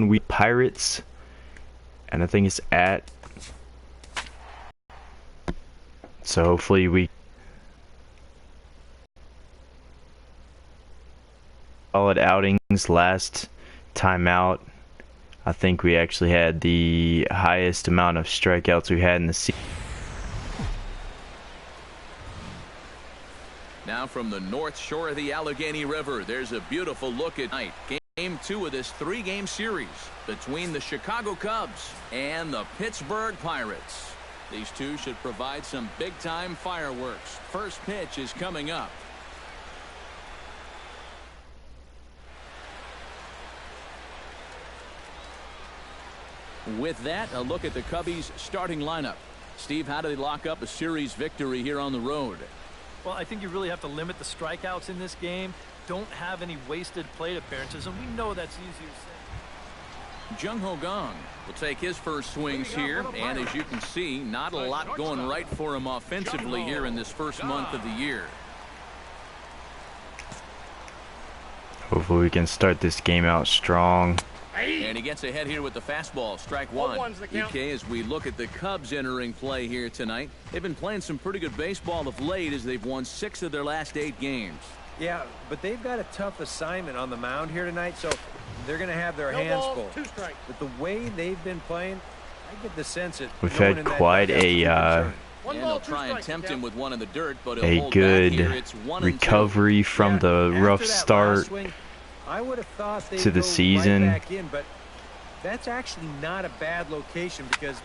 we Pirates, and I think it's at. So hopefully we solid outings last time out. I think we actually had the highest amount of strikeouts we had in the season. Now from the north shore of the Allegheny River, there's a beautiful look at night. Game 2 of this 3-game series between the Chicago Cubs and the Pittsburgh Pirates. These two should provide some big-time fireworks. First pitch is coming up. With that, a look at the Cubbies' starting lineup. Steve, how do they lock up a series victory here on the road? Well, I think you really have to limit the strikeouts in this game. Don't have any wasted plate appearances, and we know that's easier said. Jung Ho Gong will take his first swings here, and as you can see, not a lot going right for him offensively here in this first month of the year. Hopefully we can start this game out strong. And he gets ahead here with the fastball, strike one. EK, as we look at the Cubs entering play here tonight, they've been playing some pretty good baseball of late as they've won 6 of their last 8 games. Yeah, but they've got a tough assignment on the mound here tonight, so they're going to have their hands full. But the way they've been playing, I get the sense that we've had quite a and they'll try and tempt him with one in the dirt, but he'll hold good back here. It's 1-2. recovery from the rough start I would have thought to the season. Right back in, but that's actually not a bad location because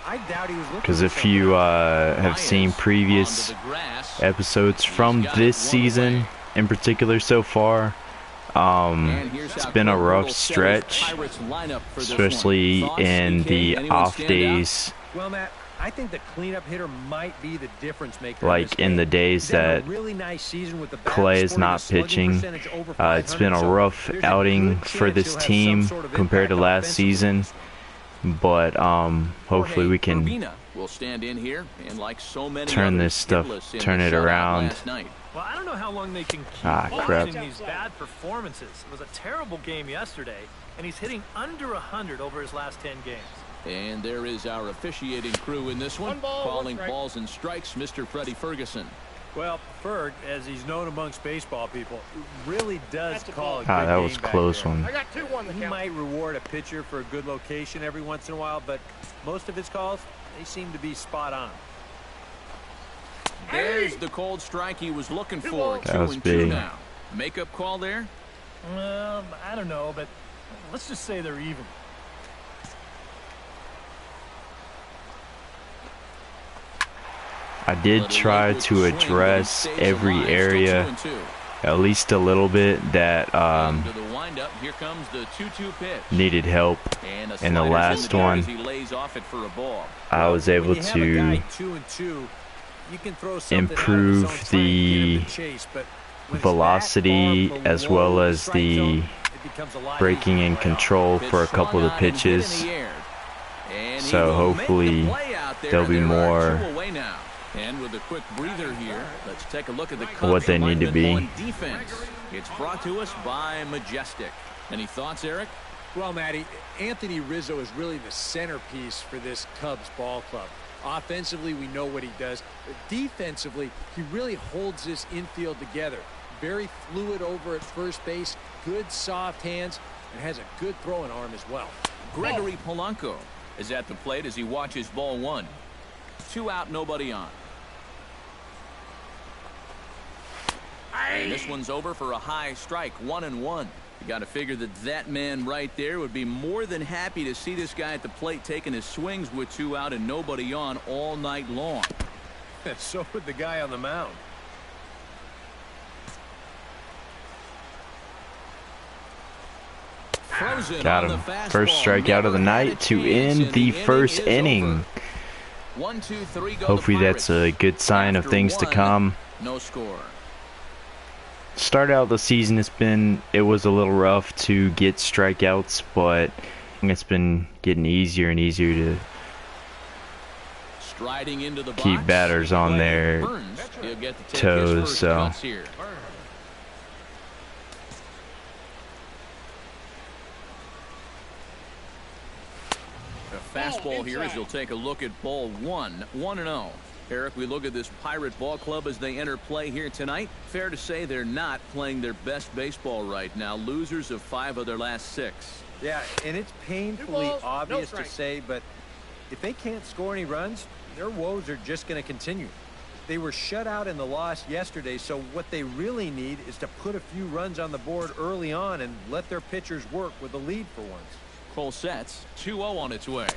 I doubt he was looking. Because if you have seen previous episodes from this season in particular so far, it's been a rough stretch, especially in the off days. Well, Matt, I think the cleanup hitter might be the difference maker. Like in the days that Clay is not pitching, it's been a rough outing for this team compared to last season. But hopefully we can turn this stuff, turn it around. Well, I don't know how long they can keep crap. these bad performances. It was a terrible game yesterday, and he's hitting under 100 over his last 10 games. And there is our officiating crew in this one, calling balls and strikes, Mr. Freddie Ferguson. Well, Ferg, as he's known amongst baseball people, really does call a good that was game a close back there. one. I got 2-1 He might reward a pitcher for a good location every once in a while, but most of his calls, they seem to be spot on. There's the cold strike he was looking for. That was 2-2 big. now. Makeup call there? I don't know, but let's just say they're even. I did try to address every area, at least a little bit, that needed help. In the last one, I was able to improve the velocity as well as the braking and control for a couple of the pitches. So hopefully there'll be more and with a quick breather here, let's take a look at the what they need to be. Defense. It's brought to us by Majestic. Any thoughts, Eric? Well, Matty, Anthony Rizzo is really the centerpiece for this Cubs ball club. Offensively, we know what he does. But defensively, he really holds this infield together. Very fluid over at first base, good soft hands, and has a good throwing arm as well. Gregory Polanco is at the plate as he watches ball 1. 2 out, nobody on. And this one's over for a high strike, 1-1. You got to figure that man right there would be more than happy to see this guy at the plate taking his swings with 2 out and nobody on all night long. So would the guy on the mound. Got him. First strikeout of the night to end the first inning. 1, 2, 3, go. Hopefully that's a good sign of things to come. No score. Start out the season, it was a little rough to get strikeouts, but it's been getting easier and easier to keep batters on their toes. So A fastball here as he'll take a look at ball one, 1-0. Eric, we look at this Pirate ball club as they enter play here tonight. Fair to say they're not playing their best baseball right now. Losers of 5 of their last 6. Yeah, and it's painfully obvious to say, but if they can't score any runs, their woes are just going to continue. They were shut out in the loss yesterday, so what they really need is to put a few runs on the board early on and let their pitchers work with the lead for once. Cole sets 2-0 on its way.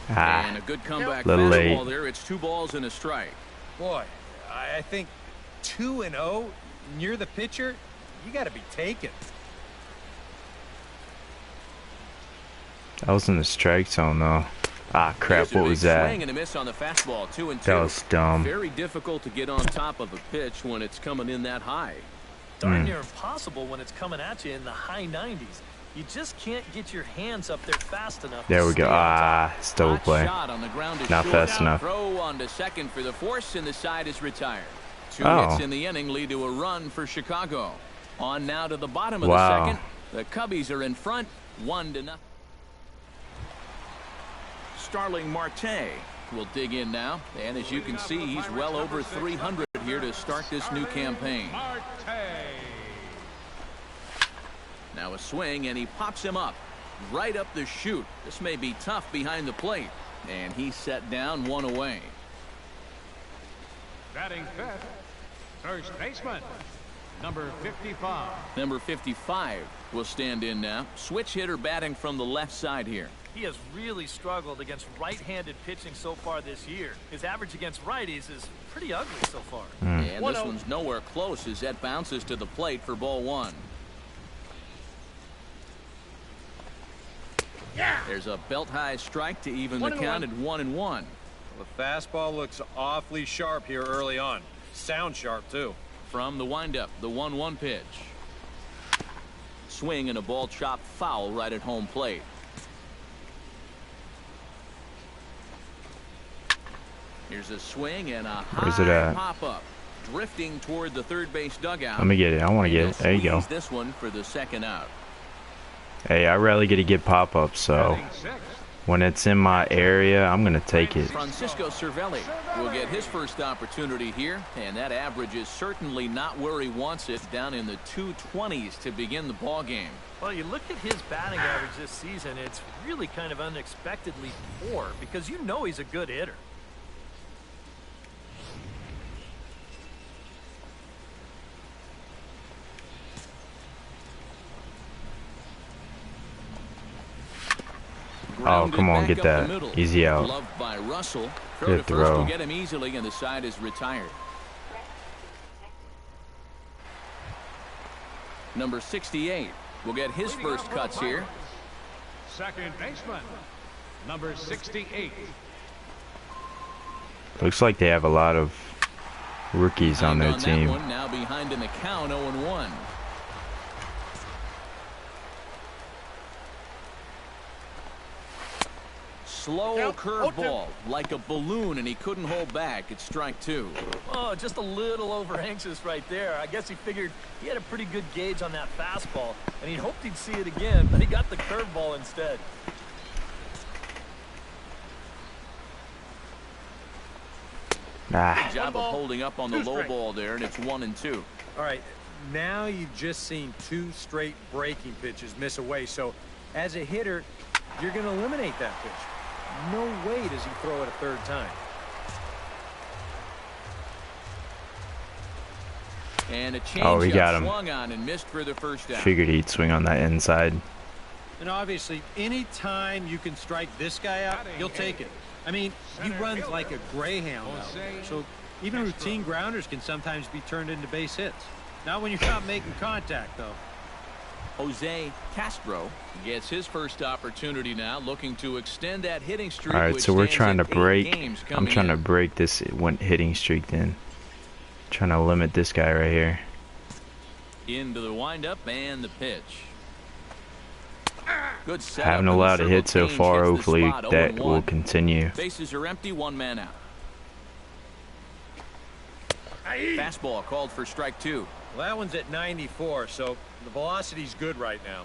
And a good comeback fastball there. It's 2 balls and a strike. Boy, I think 2-0 near the pitcher, you got to be taken. That was in the strike zone, though. Ah, crap, what was that? Swing and a miss on the fastball, 2-2. That was dumb. Very difficult to get on top of a pitch when it's coming in that high. Darn near impossible when it's coming at you in the high 90s. You just can't get your hands up there fast enough. There we go. Ah, it's double play. Not fast enough. Throw on to second for the force, and the side is retired. 2 hits in the inning lead to a run for Chicago. On now to the bottom of the second. The Cubbies are in front, 1-0. Starling Marte will dig in now, and as you can see, he's well over 300 here to start this new campaign. Now a swing, and he pops him up right up the chute. This may be tough behind the plate, and he's set down, 1 away. Batting fifth, first baseman, number 55. Number 55 will stand in now. Switch hitter batting from the left side here. He has really struggled against right-handed pitching so far this year. His average against righties is pretty ugly so far. And this one's nowhere close as that bounces to the plate for ball 1. There's a belt-high strike to even the count at 1-1. The fastball looks awfully sharp here early on. Sound sharp, too. From the windup, the 1-1 pitch. Swing and a ball chopped foul right at home plate. Here's a swing and a high pop-up. Drifting toward the third base dugout. Let me get it. I want to get it. There you go. This one for the second out. Hey, I rarely get to get pop-ups, so when it's in my area, I'm going to take it. Francisco Cervelli will get his first opportunity here, and that average is certainly not where he wants it, down in the 220s to begin the ball game. Well, you look at his batting average this season, it's really kind of unexpectedly poor because you know he's a good hitter. Oh, come on, get that. Easy out. Loved by Russell. Good throw. Will get him easily, and the side is retired. Number 68 will get his first cuts here. Second baseman, number 68. Looks like they have a lot of rookies on their team. That one now behind in the count, 0-1. Slow curveball, like a balloon, and he couldn't hold back. It's strike 2. Oh, just a little over anxious right there. I guess he figured he had a pretty good gauge on that fastball, and he hoped he'd see it again, but he got the curveball instead. Good job of holding up on the low ball there, and it's 1-2. All right, now you've just seen 2 straight breaking pitches miss away, so as a hitter, you're going to eliminate that pitch. No way does he throw it a third time. And a change he got him. Swung on and missed for the first out. Figured he'd swing on that inside. And obviously, any time you can strike this guy out, you'll take it. I mean, he runs like a greyhound out there, so even routine grounders can sometimes be turned into base hits. Not when you're not making contact, though. Jose Castro gets his first opportunity now, looking to extend that hitting streak. All right, so we're trying to break. I'm trying to break this hitting streak then. Trying to limit this guy right here. Into the windup and the pitch. Good setup. Haven't allowed a hit so far. Hopefully that will continue. Bases are empty, 1 man out. Fastball called for strike 2. Well, that one's at 94, so the velocity's good right now.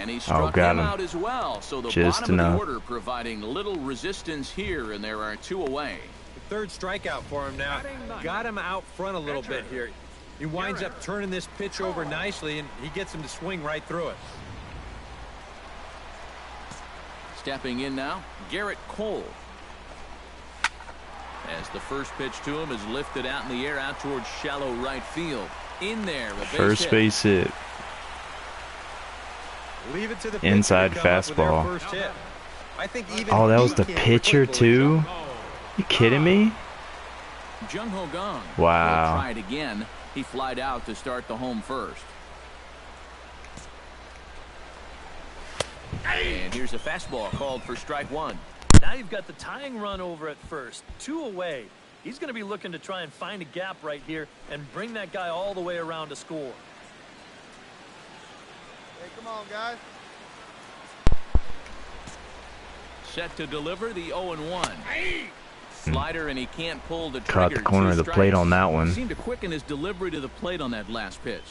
And he struck him out as well. So the Just bottom enough. of the order providing little resistance here, and there are 2 away. The third strikeout for him now. Got him out front a little bit here. He winds up turning this pitch over nicely, and he gets him to swing right through it. Stepping in now, Garrett Cole. As the first pitch to him is lifted out in the air out towards shallow right field. In there, a base First hit. base hit. Leave it to the Inside pitcher to come up with their fastball. first hit. I think even Oh, that he was the can't pitcher quit for too? himself. You kidding me? Jung Ho Gong. Wow. Will try it again. He flied out to start the home first. And here's a fastball called for strike 1. Now you've got the tying run over at first. 2 away. He's going to be looking to try and find a gap right here and bring that guy all the way around to score. Hey, come on, guys. Set to deliver the 0-1. Slider, and he can't pull the trigger. Caught the corner of the plate on that one. Seemed to quicken his delivery to the plate on that last pitch.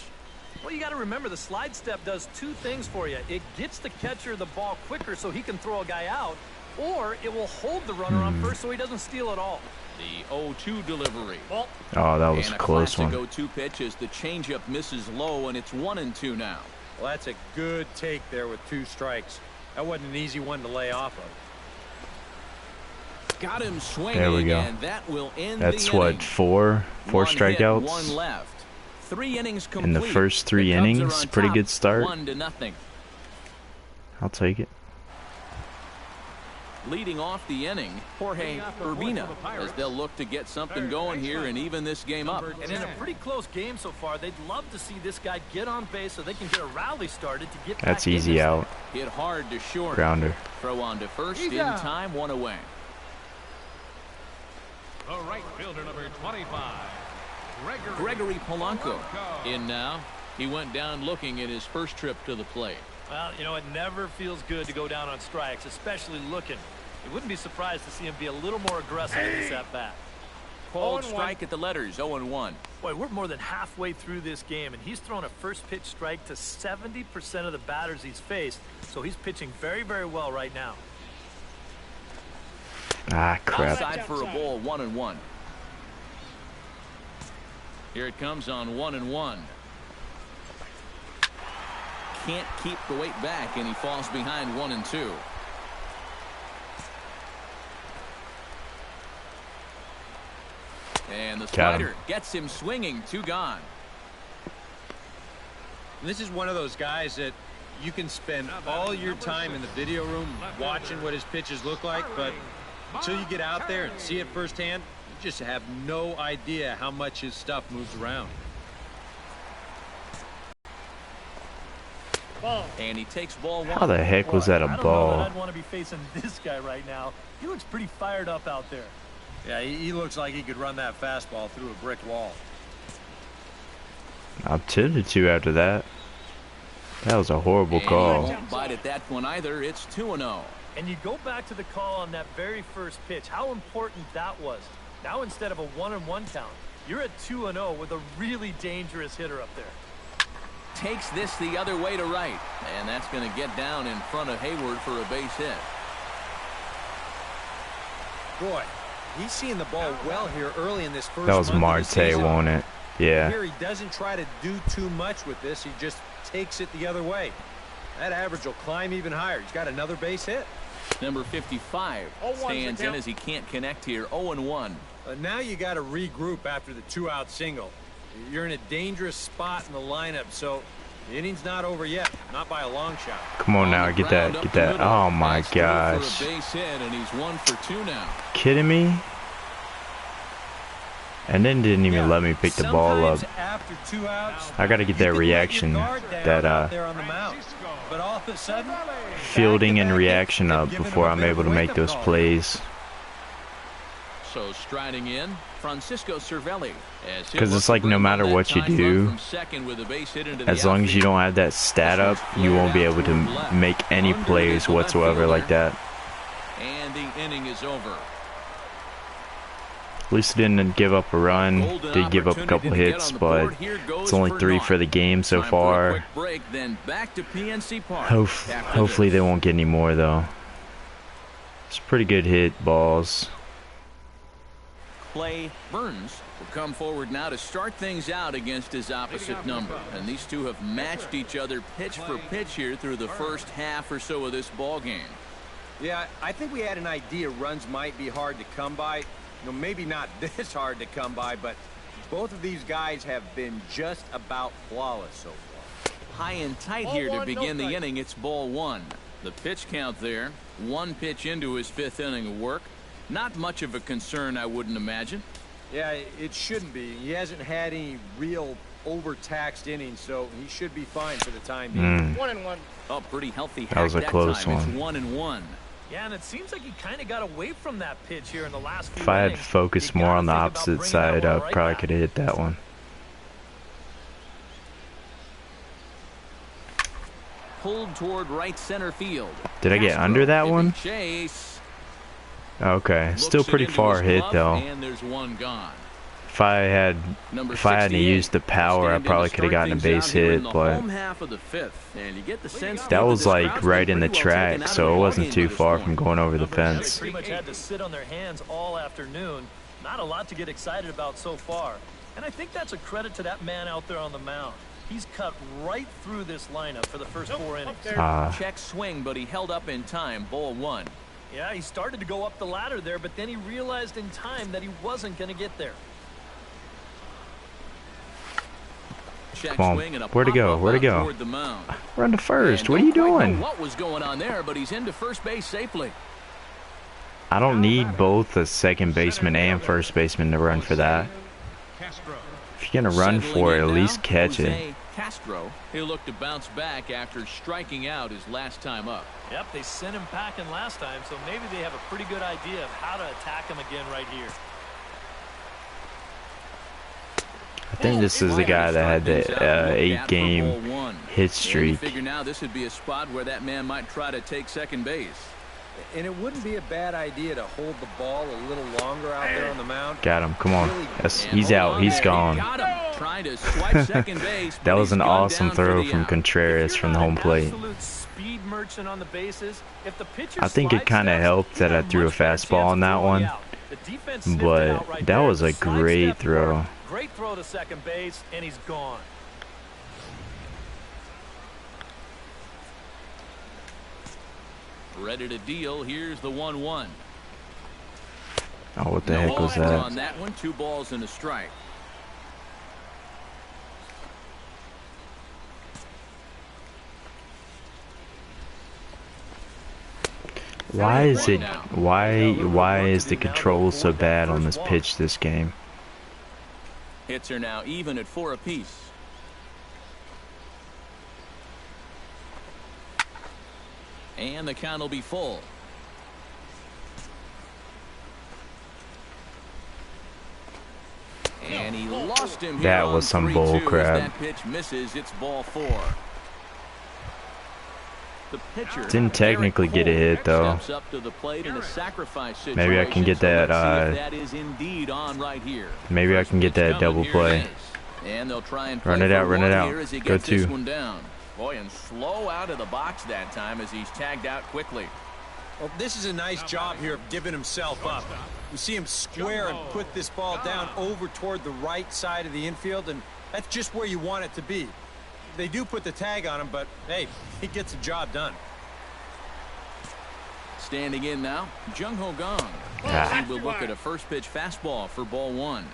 Well, you got to remember the slide step does 2 things for you. It gets the catcher the ball quicker so he can throw a guy out, or it will hold the runner on first so he doesn't steal at all. The 0-2 delivery. Well, Oh, that was And a close one. 0-2 pitch as the changeup misses low, and it's 1-2 now. Well, that's a good take there with 2 strikes. That wasn't an easy one to lay off of. Got him swinging, There we go. and that will end That's the inning. what, four One hit, strikeouts 1 left. 3 innings complete. in the first 3 The Cubs are innings. on Pretty top, good start. 1-0. I'll take it. Leading off the inning, Jorge Urbina, as they'll look to get something going here and even this game up. and in a pretty close game so far, they'd love to see this guy get on base so they can get a rally started to get That's back in easy this out. Hit hard to short. Grounder. Throw on to first in time, 1 away. The right fielder, number 25, Gregory Polanco in now. He went down looking at his first trip to the plate. Well, you know, it never feels good to go down on strikes, especially looking. You wouldn't be surprised to see him be a little more aggressive in this at-bat. Cold strike at the letters, 0-1. Boy, we're more than halfway through this game, and he's thrown a first-pitch strike to 70% of the batters he's faced, so he's pitching very, very well right now. Ah, crap. Outside for a ball, 1-1. Here it comes on 1-1. Can't keep the weight back, and he falls behind 1-2. And the slider gets him swinging, 2 gone. This is one of those guys that you can spend all your time in the video room watching what his pitches look like, but until you get out there and see it firsthand, you just have no idea how much his stuff moves around. And he takes ball 1. How the heck was that a I don't know ball? that I'd want to be facing this guy right now. He looks pretty fired up out there. Yeah, he looks like he could run that fastball through a brick wall. I'm tilted to after that. That was a horrible And he call. won't bite at that one either. It's 2-0. And you go back to the call on that very first pitch, how important that was. Now instead of a 1-1 count, you're at 2-0 with a really dangerous hitter up there. Takes this the other way to right, and that's going to get down in front of Hayward for a base hit. Boy, he's seeing the ball well here early in this first That was month of the Marte, season. wasn't it? Yeah. Here he doesn't try to do too much with this. He just takes it the other way. That average will climb even higher. He's got another base hit. Number 55 stands in as he can't connect here. 0-1. Now you got to regroup after the 2-out single. You're in a dangerous spot in the lineup, so the inning's not over yet. Not by a long shot. Come on now, get that, get that. Oh my gosh. For a base hit, and he's 1 for 2 now. Kidding me? And then didn't even let me pick the ball up. Sometimes after 2 outs, I gotta get that reaction, that out there on the mound. But all of a sudden, fielding and reaction up before I'm able to make those plays. So striding in, Francisco Cervelli. Because it's like no matter what you do, as long as you don't have that stat up, you won't be able to make any plays whatsoever like that. And the inning is over. At least didn't give up a run. Did give up a couple hits, but it's only 3 for the game so far. Hopefully they won't get any more though. It's pretty good hit balls. Clay Burns will come forward now to start things out against his opposite number. And these two have matched each other pitch for pitch here through the first half or so of this ball game. Yeah, I think we had an idea runs might be hard to come by. Maybe not this hard to come by, but both of these guys have been just about flawless so far. High and tight here to begin the inning. It's ball 1. The pitch count there. 1 pitch into his 5th inning of work. Not much of a concern, I wouldn't imagine. Yeah, it shouldn't be. He hasn't had any real overtaxed innings, so he should be fine for the time being. 1-1. Oh, pretty healthy. That was a close one. It's 1-1. Yeah, and it seems like he kind of got away from that pitch here in the last few If I had innings. focused more on the opposite side, I probably could have hit that one. Pulled toward right center field. Did I get under that one? Chase. Okay, still pretty far hit though. And there's one gone. If I hadn't used the power, I probably could have gotten a base hit, but that was like right in the track, so it wasn't too far from going over the fence. They pretty much had to sit on their hands all afternoon. Not a lot to get excited about so far. And I think that's a credit to that man out there on the mound. He's cut right through this lineup for the first 4 innings. Check swing, but he held up in time. Ball 1. Yeah, he started to go up the ladder there, but then he realized in time that he wasn't going to get there. Come on, where'd it go? Where'd it go? Run to first. What are you doing? What was going on there, but he's into first base safely. I don't need both a second baseman and first baseman to run for that. If you're gonna run for it, at least catch it. Castro, he'll look to bounce back after striking out his last time up. Yep, they sent him packing last time, so maybe they have a pretty good idea of how to attack him again right here. I think this is the guy that had the 8-game hit streak. Figure now this would be a spot where that man might try to take second base. And it wouldn't be a bad idea to hold the ball a little longer out there on the mound. Got him. Come on. He's out. He's gone. That was an awesome throw from Contreras from the home plate. I think it kind of helped that I threw a fastball on that one, but that was a great throw. Great throw to second base, and he's gone. Ready to deal. Here's the 1-1. Oh, what the heck was that? On that one, 2 balls and a strike. Why is the control so bad on this pitch this game? Hits are now even at 4 apiece. And the count will be full. And he lost him. That was some bull crap. That pitch misses. It's ball 4. The pitcher didn't technically get a hit though. Maybe I can get that. Maybe I can get that double play. Run it out. Run it out. Go 2. Boy, and slow out of the box that time as he's tagged out quickly. Well, this is a nice job here of giving himself up. You see him square and put this ball down over toward the right side of the infield, and that's just where you want it to be. They do put the tag on him, but hey, he gets the job done. Standing in now, Jung Ho Gong. He will look at a first pitch fastball for ball 1.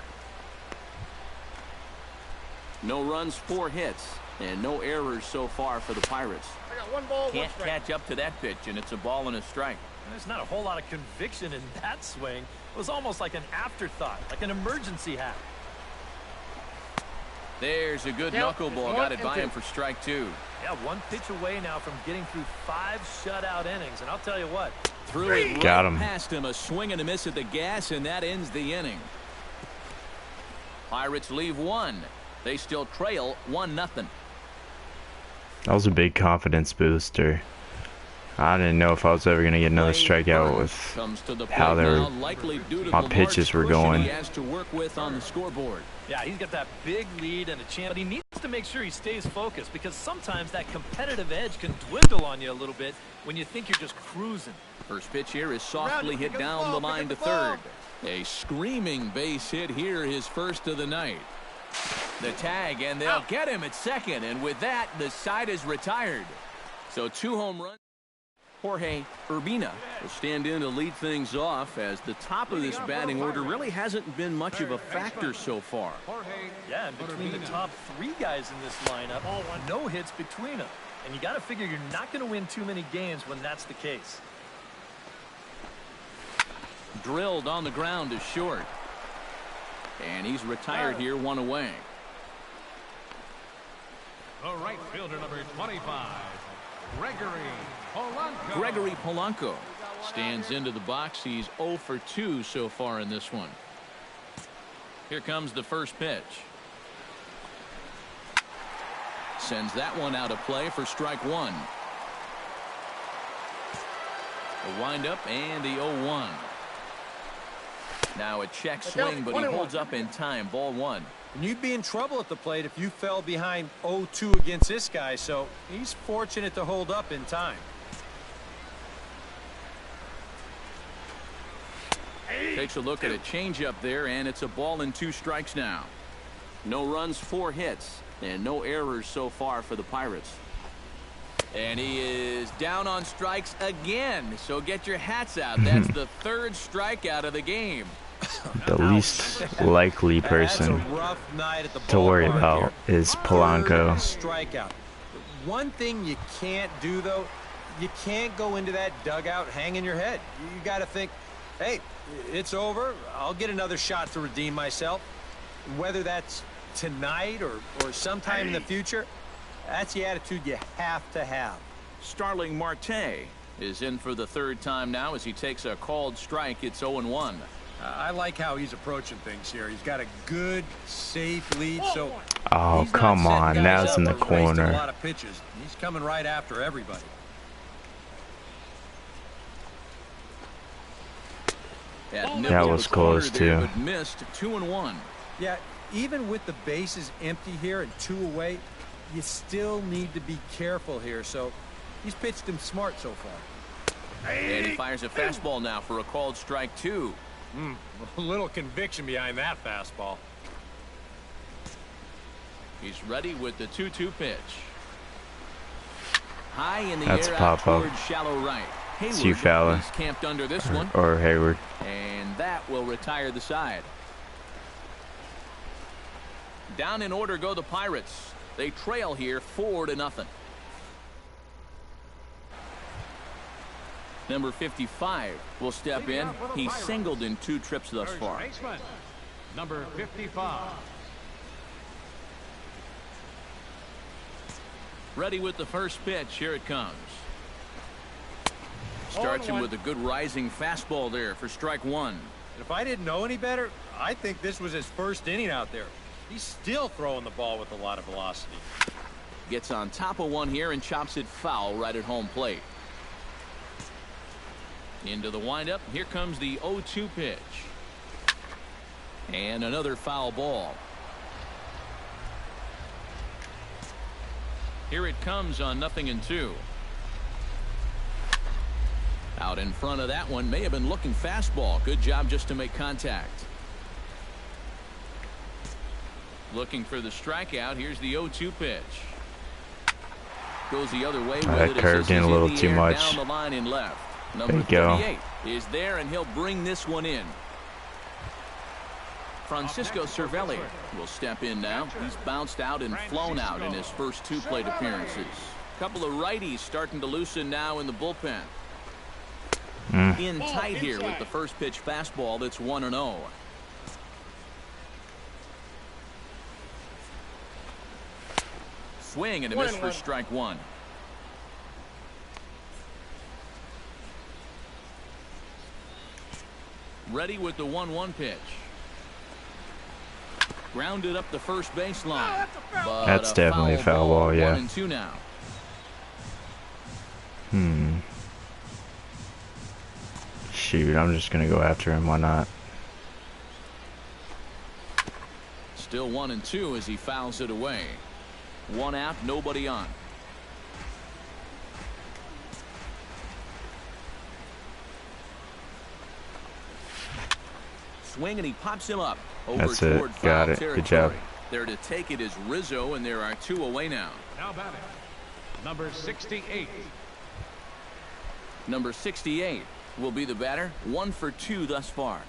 No runs, 4 hits. And no errors so far for the Pirates. I got 1 ball, Can't catch up to that pitch, and it's a ball and a strike. There's not a whole lot of conviction in that swing. It was almost like an afterthought, like an emergency hack. There's a good knuckleball. Got it by him for strike 2. Yeah, 1 pitch away now from getting through 5 shutout innings. And I'll tell you what. Threw it got him. Past him, a swing and a miss at the gas, and that ends the inning. Pirates leave 1. They still trail 1-0. That was a big confidence booster. I didn't know if I was ever going to get another strikeout with how my pitches were going. He has to work with on the scoreboard. Yeah, he's got that big lead and a chance, but he needs to make sure he stays focused because sometimes that competitive edge can dwindle on you a little bit when you think you're just cruising. First pitch here is softly hit down the line to third. A screaming base hit here, his first of the night. The tag, and they'll get him at second, and with that, the side is retired. So 2 home runs. Jorge Urbina will stand in to lead things off as the top of this batting order really hasn't been much of a factor so far. Yeah, and between the top 3 guys in this lineup, no hits between them. And you got to figure you're not going to win too many games when that's the case. Drilled on the ground to short. And he's retired here, 1 away. The right fielder, number 25, Gregory Polanco stands into the box. He's 0 for 2 so far in this one. Here comes the first pitch. Sends that one out of play for strike 1. A windup and the 0-1. Now a check swing, but he holds up in time. Ball 1. And you'd be in trouble at the plate if you fell behind 0-2 against this guy, so he's fortunate to hold up in time. Takes a look at a changeup there, and it's a ball and 2 strikes now. No runs, 4 hits, and no errors so far for the Pirates. And he is down on strikes again, so get your hats out. That's the 3rd strikeout of the game. The least likely person to worry about is Polanco. Strikeout. One thing you can't do, though, you can't go into that dugout hanging your head. You got to think, hey, it's over. I'll get another shot to redeem myself. Whether that's tonight or sometime in the future, that's the attitude you have to have. Starling Marte is in for the 3rd time now as he takes a called strike. It's 0-1. I like how he's approaching things here. He's got a good, safe lead. So oh, come on. Now it's in the corner. A lot of pitches. He's coming right after everybody. That was close, too. But missed 2-1. Yeah, even with the bases empty here and 2 away, you still need to be careful here. So he's pitched him smart so far. And he fires a fastball now for a called strike 2. A little conviction behind that fastball. He's ready with the 2-2 pitch. High in the That's air pop out towards up. shallow right. It's you, Fowler. He's camped under this one. Or Hayward. And that will retire the side. Down in order go the Pirates. They trail here 4-0. Number 55 will step in. He's singled in 2 trips thus far. Number 55. Ready with the first pitch. Here it comes. Starts him with a good rising fastball there for strike 1. If I didn't know any better, I think this was his first inning out there. He's still throwing the ball with a lot of velocity. Gets on top of one here and chops it foul right at home plate. Into the windup. Here comes the 0-2 pitch. And another foul ball. Here it comes on 0-2. Out in front of that one. May have been looking fastball. Good job just to make contact. Looking for the strikeout. Here's the 0-2 pitch. Goes the other way with That it. curved in a little too much. Down the line and left. There Number you go. 38 is there, and he'll bring this one in. Francisco Cervelli will step in now. He's bounced out and flown out in his first 2 plate appearances. A couple of righties starting to loosen now in the bullpen. In tight here with the first pitch fastball that's 1-0. Swing and a miss for strike 1. Ready with the 1-1 pitch. Grounded up the first baseline. That's definitely a foul ball, yeah. 1-2 now. shoot, I'm just gonna go after him. Why not? Still 1-2 as he fouls it away. 1 out, nobody on. Swing and he pops him up over That's it. toward Got foul it. territory. Good job. There to take it is Rizzo, and there are 2 away now. Now batting, number 68. Number 68 will be the batter. 1 for 2 thus far.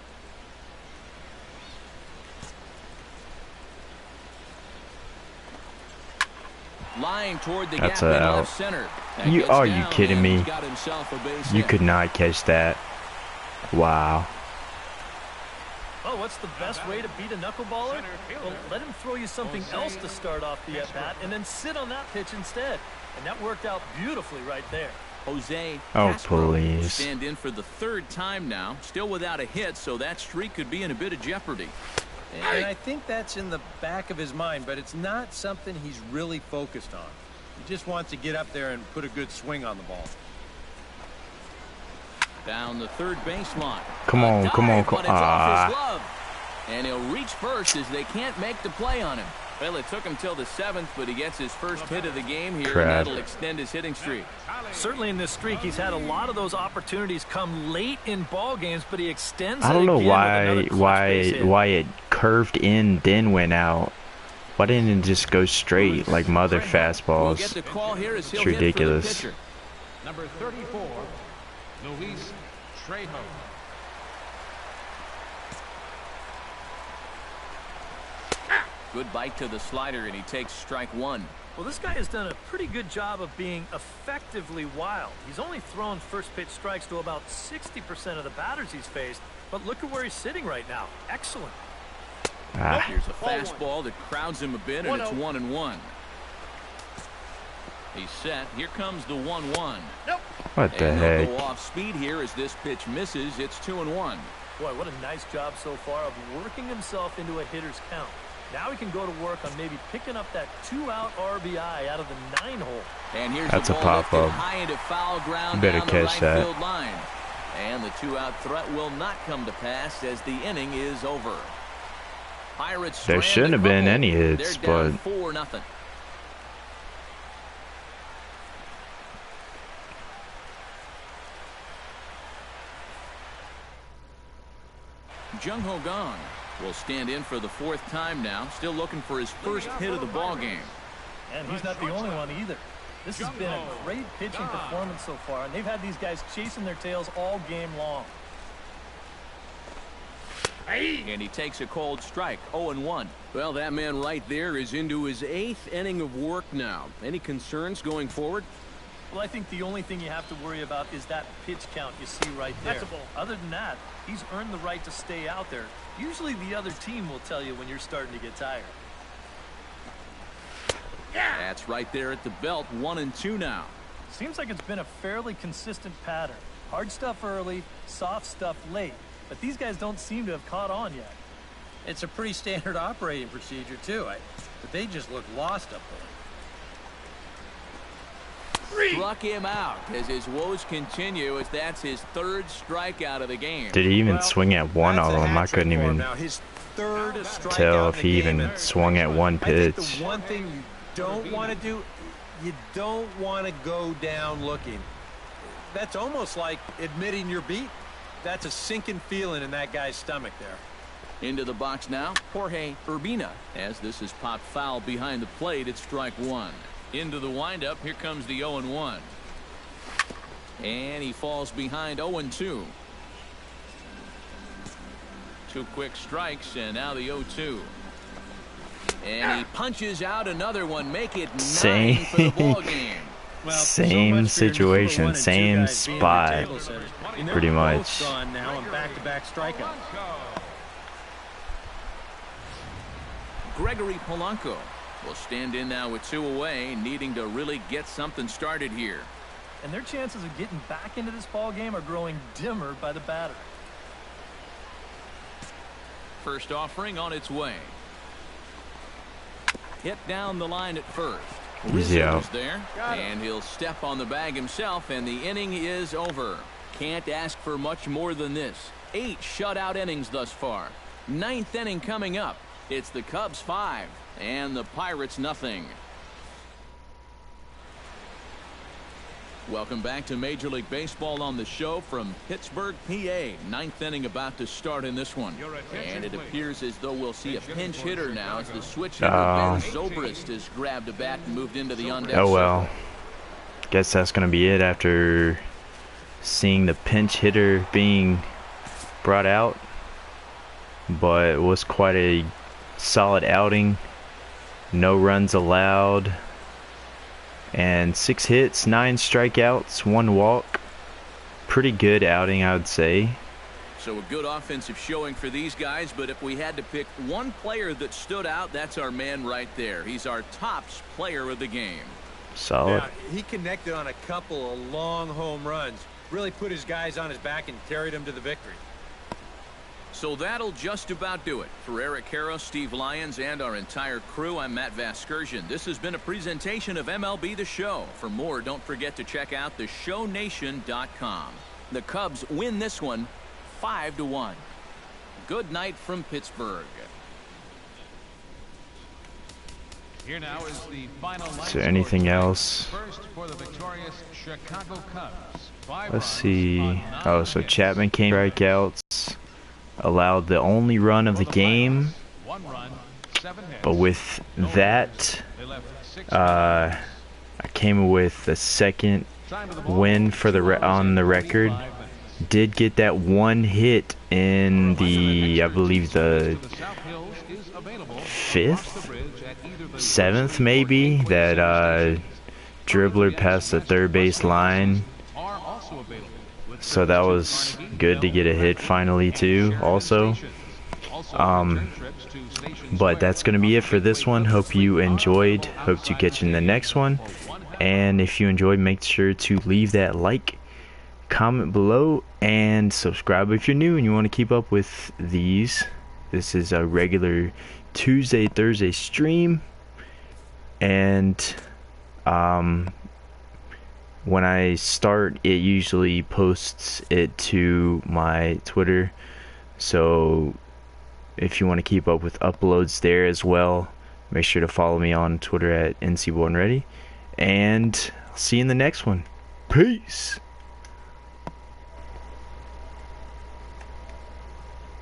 Lying toward the That's gap in out. left center. That You gets are you down, kidding and me? he's got himself a base You hit. could not catch that. Wow. Oh, what's the best way to beat a knuckleballer? Well, let him throw you something else to start off the at-bat and then sit on that pitch instead. And that worked out beautifully right there. Jose Oh, Castro will please. stand in for the 3rd time now. Still without a hit, so that streak could be in a bit of jeopardy. And I think that's in the back of his mind, but it's not something he's really focused on. He just wants to get up there and put a good swing on the ball. Down the third baseline. Come on, come on, Dive, come but it's off his on. glove. And he'll reach first as they can't make the play on him. Well, it took him till the 7th, but he gets his first hit of the game here, Crap. and that'll extend his hitting streak. Certainly in this streak, he's had a lot of those opportunities come late in ball games, but he extends I don't it know again with another clutch base hit. why it curved in then went out. Why didn't it just go straight like mother We'll get fastballs? the call here as he'll It's ridiculous. hit for the pitcher. Number 34, Luis Trejo. Good bite to the slider, and he takes strike 1. Well, this guy has done a pretty good job of being effectively wild. He's only thrown first pitch strikes to about 60% of the batters he's faced, but look at where he's sitting right now. Excellent. Ah, Here's a fastball that crowds him a bit, and it's 1-1. He's set. Here comes the 1-1. what the And they'll go heck? off speed here as this pitch misses. It's 2-1. Boy, what a nice job so far of working himself into a hitter's count. Now he can go to work on maybe picking up that 2-out RBI out of the 9-hole. And here's That's the a ball pop-up. lifted high into foul ground Better down the catch right that. field line. And the 2-out threat will not come to pass as the inning is over. Pirates There strand shouldn't the have been couple. any hits, They're down but 4-0. Jung Ho Gong will stand in for the 4th time now, still looking for his first hit of the ball game. And he's not the only one either. This has been a great pitching performance so far, and they've had these guys chasing their tails all game long. And he takes a cold strike, 0-1. Well, that man right there is into his 8th inning of work now. Any concerns going forward? Well, I think the only thing you have to worry about is that pitch count you see right there. Other than that, he's earned the right to stay out there. Usually the other team will tell you when you're starting to get tired. That's right there at the belt, 1-2 now. Seems like it's been a fairly consistent pattern. Hard stuff early, soft stuff late. But these guys don't seem to have caught on yet. It's a pretty standard operating procedure, too. But they just look lost up there. Struck him out as his woes continue, as that's his 3rd strikeout of the game. did he even swing at one of them? I couldn't even Now, his 3rd strikeout tell if in the he game. even swung at one I think pitch. the one thing you don't want to do, you don't want to go down looking. That's almost like admitting you're beat. That's a sinking feeling in that guy's stomach there. Into the box now, Jorge Urbina, as this is popped foul behind the plate at strike 1. Into the windup, here comes the 0-1. And he falls behind 0-2. 2 quick strikes, and now the 0-2. And he punches out another one, make it 9 for the ball game. Well, Same situation, same spot, pretty much. Gone now on back-to-back strikeouts. Gregory Polanco will stand in now with 2 away, needing to really get something started here. And their chances of getting back into this ball game are growing dimmer by the batter. First offering on its way. Hit down the line at first. Easy Rizzo out. is there, and he'll step on the bag himself, and the inning is over. Can't ask for much more than this. 8 shutout innings thus far. 9th inning coming up. It's the Cubs 5 and the Pirates nothing. Welcome back to Major League Baseball on the show from Pittsburgh, PA. 9th inning about to start in this one. And it appears as though we'll see a pinch hitter now as the switch hitter Ben Zobrist has grabbed a bat and moved into the on-deck. Oh well. Guess that's going to be it after seeing the pinch hitter being brought out. But it was quite a solid outing. No runs allowed. And 6 hits, 9 strikeouts, 1 walk. Pretty good outing, I would say. So a good offensive showing for these guys, but if we had to pick one player that stood out, that's our man right there. He's our tops player of the game. Solid. Yeah, he connected on a couple of long home runs. Really put his guys on his back and carried them to the victory. So that'll just about do it. For Eric Harrow, Steve Lyons, and our entire crew, I'm Matt Vasgersian. This has been a presentation of MLB The Show. For more, don't forget to check out theshownation.com. The Cubs win this one 5-1. Good night from Pittsburgh. Here now is the final line. Is there anything else? First for the victorious Chicago Cubs. Let's see. Oh, so Chapman came strikeouts. Allowed the only run of the game. 1 run, 7 hits. But with that, I came with the second win for the on the record. Did get that 1 hit in the, I believe, the 5th, 7th maybe, that dribbler past the third base line. So that was good to get a hit finally too also. But that's going to be it for this one. Hope you enjoyed. Hope to catch you in the next one. And if you enjoyed, make sure to leave that like, comment below, and subscribe if you're new and you want to keep up with these. This is a regular Tuesday, Thursday stream. And when I start, it usually posts it to my Twitter. So if you want to keep up with uploads there as well, make sure to follow me on Twitter at NCBornReady. And see you in the next one. Peace.